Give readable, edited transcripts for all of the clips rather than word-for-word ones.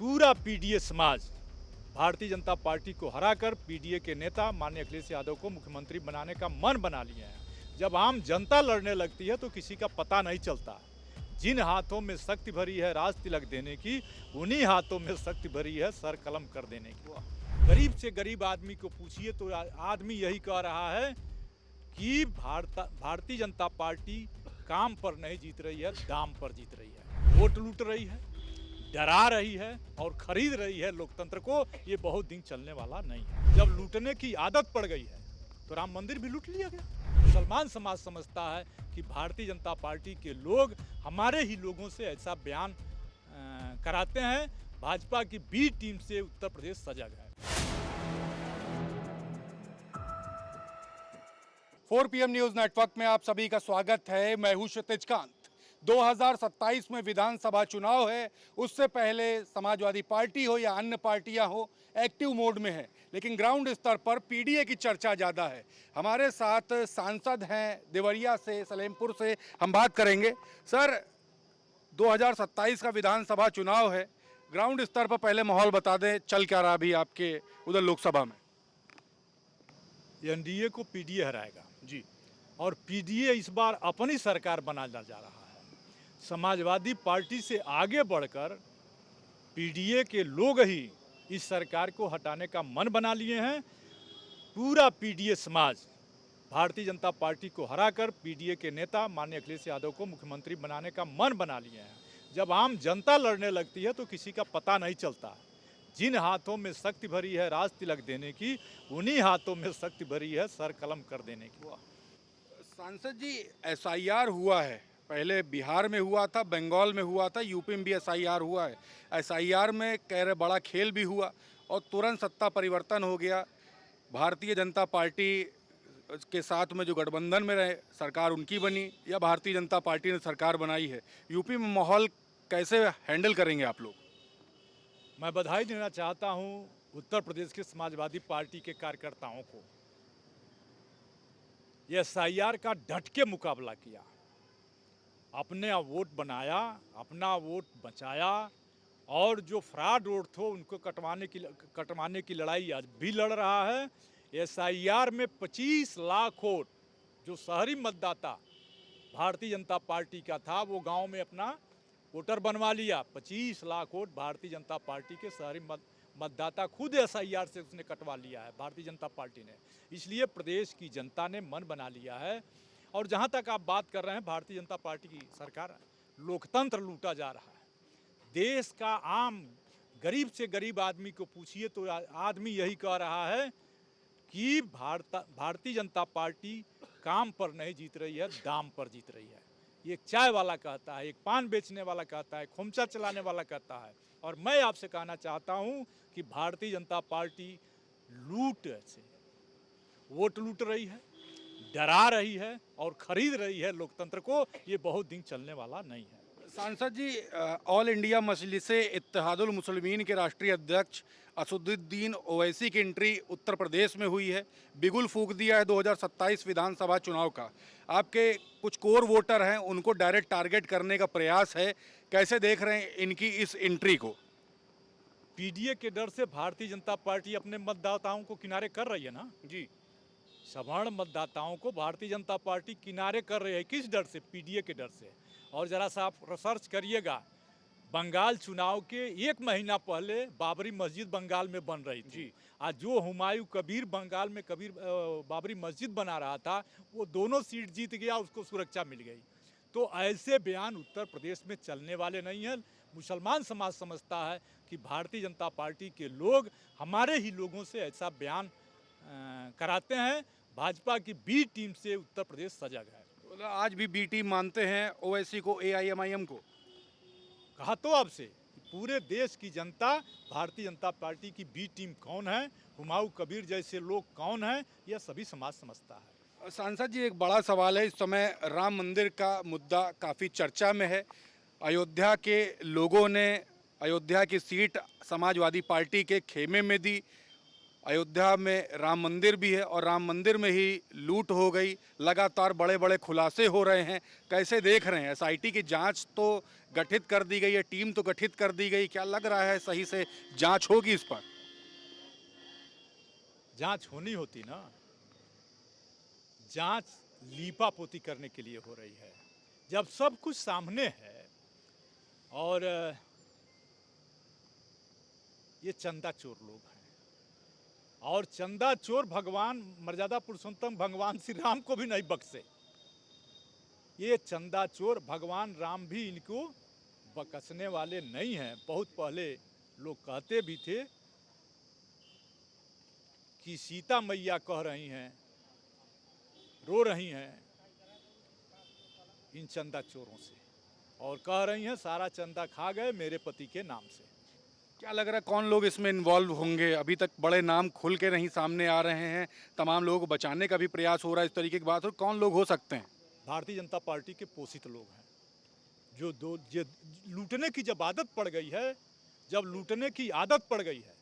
पूरा पीडीए समाज भारतीय जनता पार्टी को हराकर पीडीए के नेता माननीय अखिलेश यादव को मुख्यमंत्री बनाने का मन बना लिए हैं। जब आम जनता लड़ने लगती है तो किसी का पता नहीं चलता। जिन हाथों में शक्ति भरी है राज तिलक देने की, उन्हीं हाथों में शक्ति भरी है सर कलम कर देने की। गरीब से गरीब आदमी को पूछिए तो आदमी यही कह रहा है कि भारतीय जनता पार्टी काम पर नहीं जीत रही है, दाम पर जीत रही है, वोट लूट रही है, डरा रही है और खरीद रही है लोकतंत्र को। ये बहुत दिन चलने वाला नहीं है। जब लूटने की आदत पड़ गई है तो राम मंदिर भी लूट लिया गया। मुसलमान समाज समझता है कि भारतीय जनता पार्टी के लोग हमारे ही लोगों से ऐसा बयान कराते हैं। भाजपा की बी टीम से उत्तर प्रदेश सजग है। 4 PM न्यूज नेटवर्क में आप सभी का स्वागत है। मैं हूं क्षितिज कांत। 2027 में विधानसभा चुनाव है। उससे पहले समाजवादी पार्टी हो या अन्य पार्टियां हो, एक्टिव मोड में है, लेकिन ग्राउंड स्तर पर पीडीए की चर्चा ज़्यादा है। हमारे साथ सांसद हैं देवरिया से, सलेमपुर से। हम बात करेंगे। सर, 2027 का विधानसभा चुनाव है, ग्राउंड स्तर पर पहले माहौल बता दें, चल क्या रहा अभी आपके उधर लोकसभा में? एनडीए को पीडीए हराएगा जी। और पीडीए इस बार अपनी सरकार बनाने जा रहा है। समाजवादी पार्टी से आगे बढ़कर पीडीए के लोग ही इस सरकार को हटाने का मन बना लिए हैं। पूरा पीडीए समाज भारतीय जनता पार्टी को हराकर पीडीए के नेता माननीय अखिलेश यादव को मुख्यमंत्री बनाने का मन बना लिए हैं। जब आम जनता लड़ने लगती है तो किसी का पता नहीं चलता। जिन हाथों में शक्ति भरी है राज तिलक देने की, उन्हीं हाथों में शक्ति भरी है सर कलम कर देने की। सांसद जी, एसआईआर हुआ है, पहले बिहार में हुआ था, बंगाल में हुआ था, यूपी में भी एसआईआर हुआ है। एसआईआर में कह रहे बड़ा खेल भी हुआ और तुरंत सत्ता परिवर्तन हो गया। भारतीय जनता पार्टी के साथ में जो गठबंधन में रहे, सरकार उनकी बनी या भारतीय जनता पार्टी ने सरकार बनाई है। यूपी में माहौल कैसे हैंडल करेंगे आप लोग? मैं बधाई देना चाहता हूं उत्तर प्रदेश के समाजवादी पार्टी के कार्यकर्ताओं को। ये एसआईआर का डट के मुकाबला किया, अपने वोट बनाया, अपना वोट बचाया और जो फ्रॉड वोट थे उनको कटवाने की लड़ाई आज भी लड़ रहा है। एसआईआर में 25 लाख वोट जो शहरी मतदाता भारतीय जनता पार्टी का था वो गांव में अपना वोटर बनवा लिया। 25 लाख वोट भारतीय जनता पार्टी के शहरी मतदाता खुद एसआईआर से उसने कटवा लिया है भारतीय जनता पार्टी ने। इसलिए प्रदेश की जनता ने मन बना लिया है। और जहां तक आप बात कर रहे हैं भारतीय जनता पार्टी की सरकार, लोकतंत्र लूटा जा रहा है। देश का आम गरीब से गरीब आदमी को पूछिए तो आदमी यही कह रहा है कि भारतीय जनता पार्टी काम पर नहीं जीत रही है, दाम पर जीत रही है। एक चाय वाला कहता है, एक पान बेचने वाला कहता है, खोमचा चलाने वाला कहता है। और मैं आपसे कहना चाहता हूं कि भारतीय जनता पार्टी लूट से वोट लूट रही है, डरा रही है और खरीद रही है लोकतंत्र को। ये बहुत दिन चलने वाला नहीं है। सांसद जी, ऑल इंडिया मजलिसे इत्तेहादुल मुस्लिमीन के राष्ट्रीय अध्यक्ष असदुद्दीन ओवैसी की एंट्री उत्तर प्रदेश में हुई है। बिगुल फूंक दिया है 2027 विधानसभा चुनाव का। आपके कुछ कोर वोटर हैं, उनको डायरेक्ट टारगेट करने का प्रयास है। कैसे देख रहे हैं इनकी इस एंट्री को? पीडीए के डर से भारतीय जनता पार्टी अपने मतदाताओं को किनारे कर रही है ना जी। सवर्ण मतदाताओं को भारतीय जनता पार्टी किनारे कर रही है। किस डर से? पीडीए के डर से। और जरा सा आप रिसर्च करिएगा, बंगाल चुनाव के 1 महीना पहले बाबरी मस्जिद बंगाल में बन रही थी। आज जो हुमायूं कबीर बंगाल में बाबरी मस्जिद बना रहा था, वो दोनों सीट जीत गया, उसको सुरक्षा मिल गई। तो ऐसे बयान उत्तर प्रदेश में चलने वाले नहीं हैं। मुसलमान समाज समझता है कि भारतीय जनता पार्टी के लोग हमारे ही लोगों से ऐसा बयान कराते हैं। भाजपा की बी टीम से उत्तर प्रदेश सजग है। मतलब आज भी बी टीम मानते हैं ओवैसी को, एआईएमआईएम को? कहा तो आपसे पूरे देश की जनता भारतीय जनता पार्टी की बी टीम कौन है, हुमायूं कबीर जैसे लोग कौन हैं, यह सभी समाज समझता है। सांसद जी, एक बड़ा सवाल है। इस समय राम मंदिर का मुद्दा काफ़ी चर्चा में है। अयोध्या के लोगों ने अयोध्या की सीट समाजवादी पार्टी के खेमे में दी अयोध्या में राम मंदिर भी है और राम मंदिर में ही लूट हो गई, लगातार बड़े बड़े खुलासे हो रहे हैं। कैसे देख रहे हैं? एसआईटी की जांच तो गठित कर दी गई है, टीम तो गठित कर दी गई, क्या लग रहा है सही से जांच होगी इस पर? जांच होनी होती ना, जांच लीपापोती करने के लिए हो रही है। जब सब कुछ सामने है और ये चंदा चोर लोग हैं और चंदा चोर भगवान मर्यादा पुरुषोत्तम भगवान श्री राम को भी नहीं बख्शे। ये चंदा चोर भगवान राम भी इनको बख्शने वाले नहीं हैं। बहुत पहले लोग कहते भी थे कि सीता मैया कह रही हैं, रो रही हैं इन चंदा चोरों से और कह रही हैं सारा चंदा खा गए मेरे पति के नाम से। क्या लग रहा है कौन लोग इसमें इन्वॉल्व होंगे? अभी तक बड़े नाम खुल के नहीं सामने आ रहे हैं, तमाम लोगों को बचाने का भी प्रयास हो रहा है, इस तरीके की बात हो, कौन लोग हो सकते हैं? भारतीय जनता पार्टी के पोषित लोग हैं जो लूटने की जब आदत पड़ गई है, जब लूटने की आदत पड़ गई है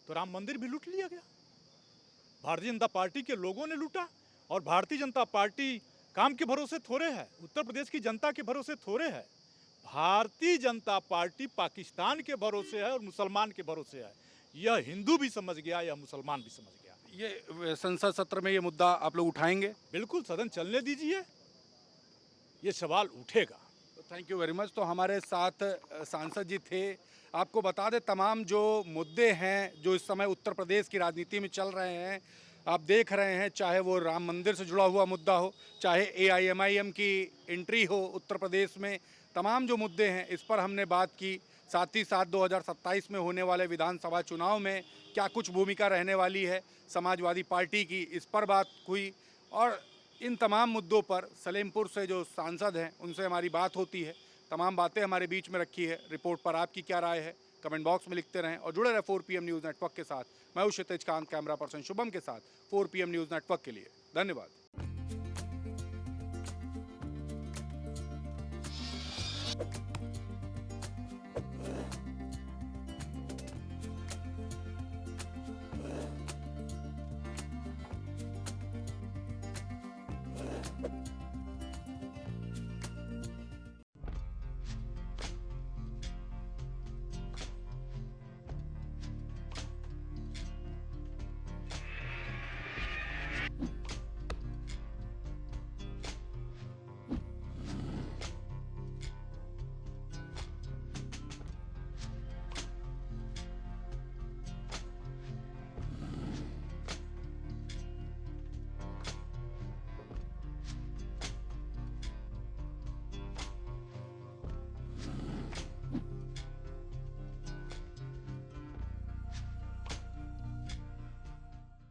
तो राम मंदिर भी लूट लिया गया। भारतीय जनता पार्टी के लोगों ने लूटा और भारतीय जनता पार्टी काम के भरोसे थोड़े है, उत्तर प्रदेश की जनता के भरोसे थोड़े है। भारतीय जनता पार्टी पाकिस्तान के भरोसे है और मुसलमान के भरोसे है। यह हिंदू भी समझ गया, यह मुसलमान भी समझ गया। ये संसद सत्र में ये मुद्दा आप लोग उठाएंगे? बिल्कुल, सदन चलने दीजिए, ये सवाल उठेगा। Thank you very much. तो हमारे साथ सांसद जी थे। आपको बता दें तमाम जो मुद्दे हैं जो इस समय उत्तर प्रदेश की राजनीति में चल रहे हैं, आप देख रहे हैं, चाहे वो राम मंदिर से जुड़ा हुआ मुद्दा हो, चाहे एआईएमआईएम की एंट्री हो उत्तर प्रदेश में, तमाम जो मुद्दे हैं इस पर हमने बात की। साथ ही साथ 2027 में होने वाले विधानसभा चुनाव में क्या कुछ भूमिका रहने वाली है समाजवादी पार्टी की, इस पर बात हुई। और इन तमाम मुद्दों पर सलेमपुर से जो सांसद हैं उनसे हमारी बात होती है, तमाम बातें हमारे बीच में रखी है। रिपोर्ट पर आपकी क्या राय है कमेंट बॉक्स में लिखते रहें और जुड़े रहे 4PM न्यूज़ नेटवर्क के साथ। मैं हूं क्षितिज कांत, कैमरा पर्सन शुभम के साथ 4PM न्यूज़ नेटवर्क के लिए। धन्यवाद।